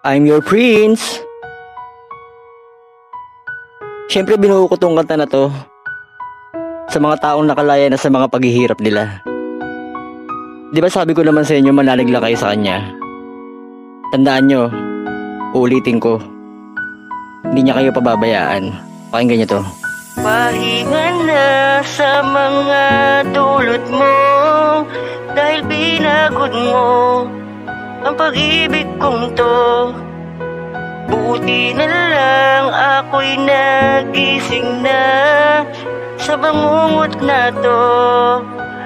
I'm your prince. Siyempre binuo ko tong kanta na to sa mga taong nakalaya na sa mga paghihirap nila. Di ba sabi ko naman sa inyo manalig lang kayo sa kanya. Tandaan nyo, uulitin ko, hindi niya kayo pababayaan. Pakinggan nyo to. Pahinga na sa mga dulot mo, dahil pinagod mo ang pag-ibig kong to. Buti na lang ako'y nagising na sa bangungot na to.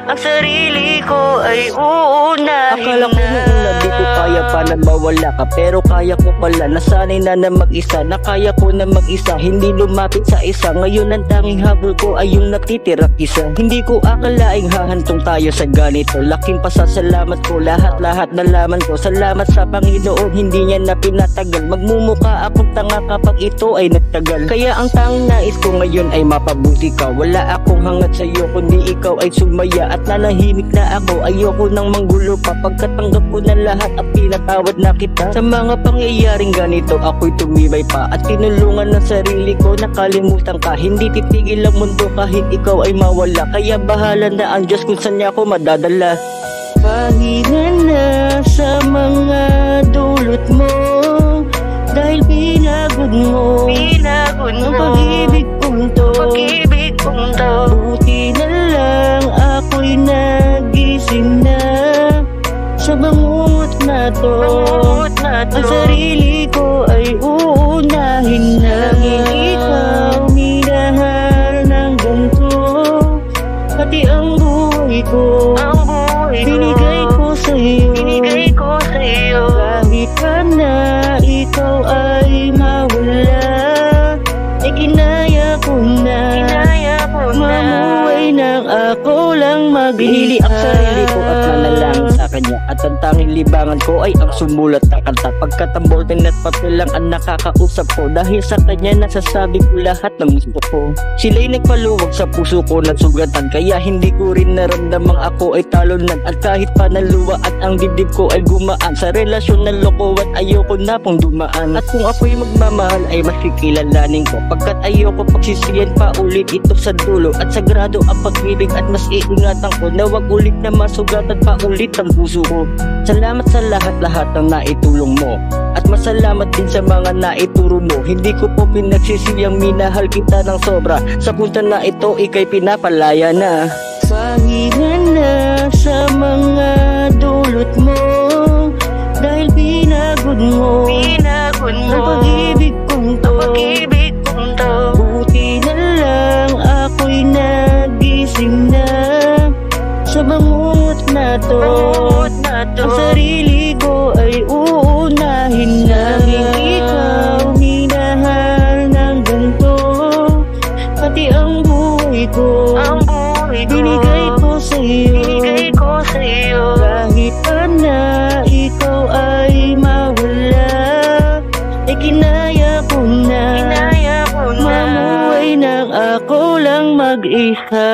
Ang sarili ko ay uunahin. Akala ko noon na di ko kaya pa na mawala ka, pero kaya ko pala. Nasanay na na mag-isa, na kaya ko na mag-isa, hindi lumapit sa isa. Ngayon ang tanging habol ko ay yung natitira isa. Hindi ko akalaing hahantong tayo sa ganito. Laking pasasalamat ko, lahat-lahat nalaman ko. Salamat sa Panginoon, hindi niya na pinatagal. Magmumukha akong tanga kapag ito ay nagtagal. Kaya ang tanging nais ko ngayon ay mapabuti ka. Wala akong hangat sa'yo kundi ikaw ay sumaya. At nanahimik na ako, ayoko nang manggulo pa. Pagkatanggap ko na lahat at pinatawad na kita. Sa mga pangyayaring ganito ako'y tumibay pa at tinulungan ng sarili ko, nakalimutan ka. Hindi titigil ang mundo kahit ikaw ay mawala. Kaya bahala na ang Diyos kung saan niya ako madadala. Pahinga na sa mga dulot mo, dahil pinagod mo ang pag-ibig kong to. Buti na lang ako'y nagising na sa bangungot na to. Ang sarili ko ay uunahin na. Ikaw minahal ng ganito, pati ang buhay ko binigay ko sa'yo. Kahit pa na ikaw ay mawala, ay kinaya ko na mamuhay nang ako lang mag-isa. Pinili ang sarili ko at nanalangin sa kanya, at ang tanging libangan ko ay ang sumulat na kanta. Pagkatambol din at papel lang ang nakakausap ko, dahil sa kanya nasasabi ko lahat ng gusto ko. Sila'y nagpaluwag sa puso ko ng sugatan, kaya hindi ko rin naramdamang ako ay talunan. At kahit pa naluwa at ang dibdib ko ay gumaan, sa relasyon na lokohan ayoko na pong dumaan. At kung ako'y magmamahal ay mas kikilalanin ko, pagkat ayoko pagsisiyan pa ulit ito sa dulo. At sagrado ang pag-ibig at mas iingatan ko na wag ulit na masugatan pa ulit ang puso ko. Salamat sa lahat-lahat ng naitulong mo, at masalamat din sa mga naituro mo. Hindi ko po pinagsisiyang minahal kita ng sobra. Sa punta na ito ika'y pinapalaya na. Pahinga na sa mga dulot mo, dahil pinagod mo ang pag-ibig kong to. Buti na lang ako'y nagising na sa bangungot na to. Ang sarili ko ay uunahin na. Ikaw minahal ng ganito, pati ang buhay ko binigay ko sa'yo. Kahit pa na ikaw ay mawala, ay kinaya ko na mamuhay nang ako lang mag-isa.